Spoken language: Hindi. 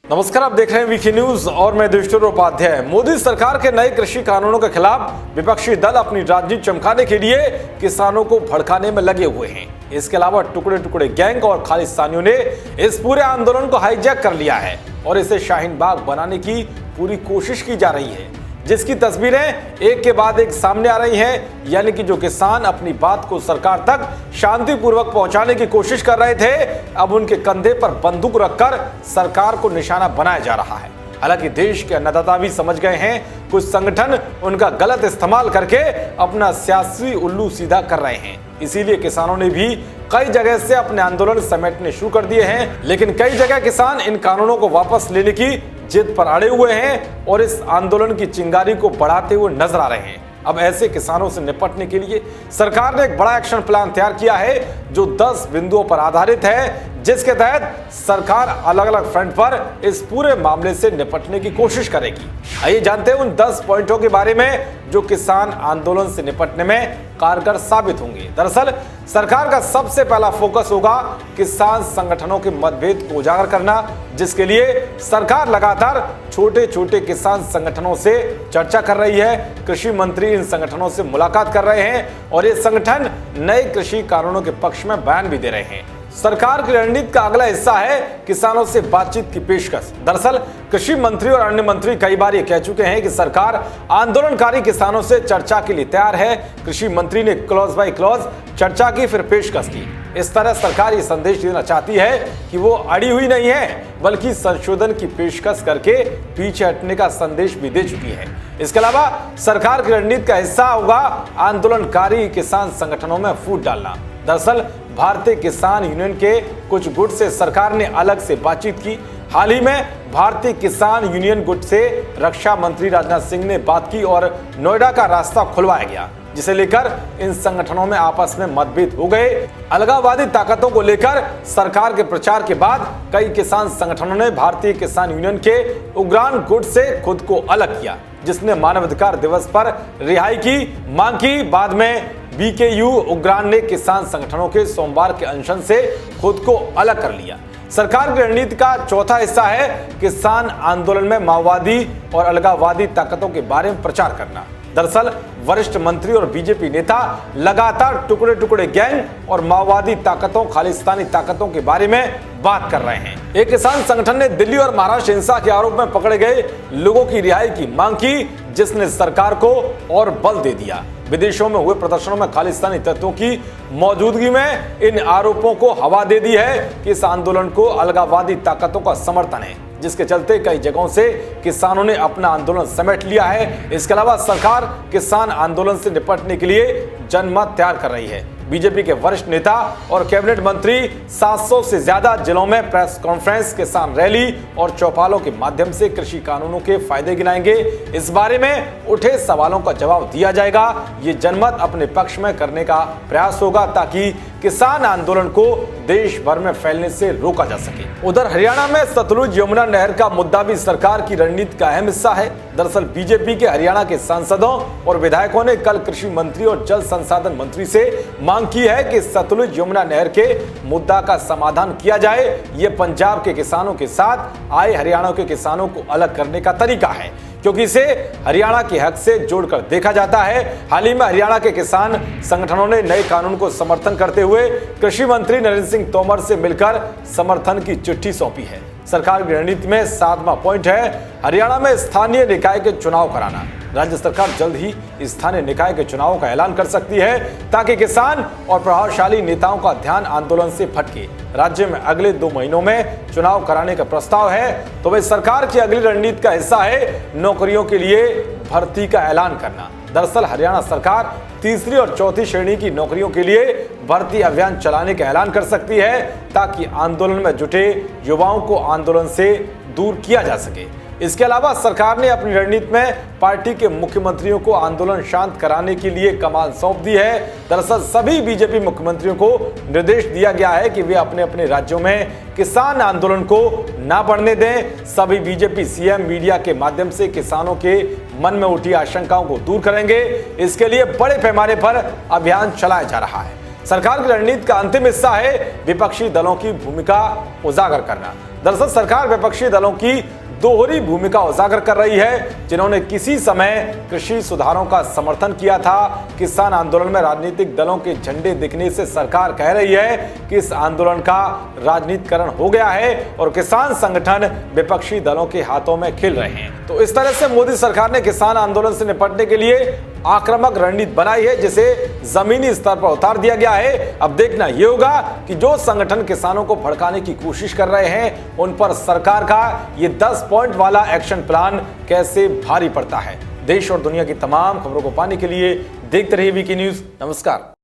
नमस्कार, आप देख रहे हैं वीके न्यूज और मैं देवेश्वर उपाध्याय। मोदी सरकार के नए कृषि कानूनों के खिलाफ विपक्षी दल अपनी राजनीति चमकाने के लिए किसानों को भड़काने में लगे हुए हैं। इसके अलावा टुकड़े टुकड़े गैंग और खालिस्तानियों ने इस पूरे आंदोलन को हाईजैक कर लिया है और इसे शाहीन बाग बनाने की पूरी कोशिश की जा रही है, जिसकी तस्वीरें एक के बाद एक सामने आ रही हैं। यानी कि जो किसान अपनी बात को सरकार तक शांतिपूर्वक पहुंचाने की कोशिश कर रहे थे, अब उनके कंधे पर बंदूक रखकर सरकार को निशाना बनाया जा रहा है। हालांकि देश के अन्नदाता भी समझ गए हैं, कुछ संगठन उनका गलत इस्तेमाल करके अपना सियासी उल्लू सीधा कर रहे हैं। इसीलिए किसानों ने भी कई जगह से अपने आंदोलन समेटने शुरू कर दिए हैं, लेकिन कई जगह किसान इन कानूनों को वापस लेने की जिद पर अड़े हुए हैं और इस आंदोलन की चिंगारी को बढ़ाते हुए नजर आ रहे हैं। अब ऐसे किसानों से निपटने के लिए सरकार ने एक बड़ा एक्शन प्लान तैयार किया है, जो 10 बिंदुओं पर आधारित है, जिसके तहत सरकार अलग अलग फ्रंट पर इस पूरे मामले से निपटने की कोशिश करेगी। आइए जानते हैं उन 10 पॉइंटों के बारे में जो किसान आंदोलन से निपटने में कारगर साबित होंगे। दरअसल सरकार का सबसे पहला फोकस होगा किसान संगठनों के मतभेद को उजागर करना, जिसके लिए सरकार लगातार छोटे छोटे किसान संगठनों से चर्चा कर रही है। कृषि मंत्री इन संगठनों से मुलाकात कर रहे हैं और ये संगठन नए कृषि कानूनों के पक्ष में बयान भी दे रहे हैं। सरकार की रणनीति का अगला हिस्सा है किसानों से बातचीत की पेशकश। दरअसल कृषि मंत्री और अन्य मंत्री कई बार ये कह चुके हैं कि सरकार आंदोलनकारी किसानों से चर्चा के लिए तैयार है। कृषि मंत्री ने क्लॉज बाय क्लॉज चर्चा की, फिर पेशकश की। इस तरह सरकार ये संदेश देना चाहती है कि वो अड़ी हुई नहीं है, बल्कि संशोधन की पेशकश करके पीछे हटने का संदेश भी दे चुकी है। इसके अलावा सरकार की रणनीति का हिस्सा होगा आंदोलनकारी किसान संगठनों में फूट डालना। दरअसल भारतीय किसान यूनियन के कुछ गुट से सरकार ने अलग से बातचीत की। हाल ही में भारतीय किसान यूनियन गुट से रक्षा मंत्री राजनाथ सिंह ने बात की और नोएडा का रास्ता खुलवाया गया, जिसे लेकर इन संगठनों में आपस में मतभेद हो गए। अलगाववादी ताकतों को लेकर सरकार के प्रचार के बाद कई किसान संगठनों ने भारतीय किसान यूनियन के उग्राण गुट से खुद को अलग किया, जिसने मानवाधिकार दिवस पर रिहाई की मांग की। बाद में बीकेयू उग्राण ने किसान संगठनों के सोमवार के अनशन से खुद को अलग कर लिया। सरकार की रणनीति का चौथा हिस्सा है किसान आंदोलन में माओवादी और अलगाववादी ताकतों के बारे में प्रचार करना। दरअसल वरिष्ठ मंत्री और बीजेपी नेता लगातार टुकड़े टुकड़े गैंग और माओवादी ताकतों, खालिस्तानी ताकतों के बारे में बात कर रहे हैं। एक किसान संगठन ने दिल्ली और महाराष्ट्र हिंसा के आरोप में पकड़े गए लोगों की रिहाई की मांग की, जिसने सरकार को और बल दे दिया। विदेशों में हुए प्रदर्शनों में खालिस्तानी तत्वों की मौजूदगी में इन आरोपों को हवा दे दी है कि इस आंदोलन को अलगाववादी ताकतों का समर्थन है, जिसके चलते कई जगहों से किसानों ने अपना आंदोलन समेट लिया है। इसके अलावा सरकार किसान आंदोलन से निपटने के लिए जनमत तैयार कर रही है। बीजेपी के वरिष्ठ नेता और कैबिनेट मंत्री 700 से ज्यादा जिलों में प्रेस कॉन्फ्रेंस, किसान रैली और चौपालों के माध्यम से कृषि कानूनों के फायदे गिनाएंगे। इस बारे में उठे सवालों का जवाब दिया जाएगा। ये जनमत अपने पक्ष में करने का प्रयास होगा ताकि किसान आंदोलन को देश भर में फैलने से रोका जा सके। उधर हरियाणा में सतलुज यमुना नहर का मुद्दा भी सरकार की रणनीति का अहम हिस्सा है। दरअसल बीजेपी के हरियाणा के सांसदों और विधायकों ने कल कृषि मंत्री और जल संसाधन मंत्री से मांग की है कि सतलुज यमुना नहर के मुद्दा का समाधान किया जाए। ये पंजाब के किसानों के साथ आए हरियाणा के किसानों को अलग करने का तरीका है, क्योंकि इसे हरियाणा के हक से जोड़कर देखा जाता है। हाल ही में हरियाणा के किसान संगठनों ने नए कानून को समर्थन करते हुए कृषि मंत्री नरेंद्र सिंह तोमर से मिलकर समर्थन की चिट्ठी सौंपी है। सरकार की रणनीति में 7वां पॉइंट है हरियाणा में स्थानीय निकाय के चुनाव कराना। राज्य सरकार जल्द ही स्थानीय निकाय के चुनावों का ऐलान कर सकती है ताकि किसान और प्रभावशाली नेताओं का ध्यान आंदोलन से भटके। राज्य में अगले 2 महीनों में चुनाव कराने का प्रस्ताव है, तो वह सरकार की अगली रणनीति का हिस्सा है नौकरियों के लिए भर्ती का ऐलान करना। दरअसल हरियाणा सरकार तीसरी और चौथी श्रेणी की नौकरियों के लिए भर्ती अभियान चलाने का ऐलान कर सकती है ताकि आंदोलन में जुटे युवाओं को आंदोलन से दूर किया जा सके। इसके अलावा सरकार ने अपनी रणनीति में पार्टी के मुख्यमंत्रियों को आंदोलन शांत कराने के लिए कमान सौंप दी है। दरअसल सभी बीजेपी मुख्यमंत्रियों को निर्देश दिया गया है कि वे अपने अपने राज्यों में किसान आंदोलन को ना बढ़ने दें। सभी बीजेपी सीएम मीडिया के माध्यम से किसानों के मन में उठी आशंकाओं को दूर करेंगे। इसके लिए बड़े पैमाने पर अभियान चलाया जा रहा है। सरकार की रणनीति का अंतिम हिस्सा है विपक्षी दलों की भूमिका उजागर करना। दरअसल सरकार विपक्षी दलों की दोहरी भूमिका उजागर कर रही है, जिन्होंने किसी समय कृषि सुधारों का समर्थन किया था। किसान आंदोलन में राजनीतिक दलों के झंडे दिखने से सरकार कह रही है कि इस आंदोलन का राजनीतिकरण हो गया है और किसान संगठन विपक्षी दलों के हाथों में खिल रहे हैं। तो इस तरह से मोदी सरकार ने किसान आंदोलन से निपटने के लिए आक्रामक रणनीति बनाई है, जिसे जमीनी स्तर पर उतार दिया गया है। अब देखना यह होगा कि जो संगठन किसानों को भड़काने की कोशिश कर रहे हैं, उन पर सरकार का ये 10 पॉइंट वाला एक्शन प्लान कैसे भारी पड़ता है। देश और दुनिया की तमाम खबरों को पाने के लिए देखते रहिए वीके न्यूज। नमस्कार।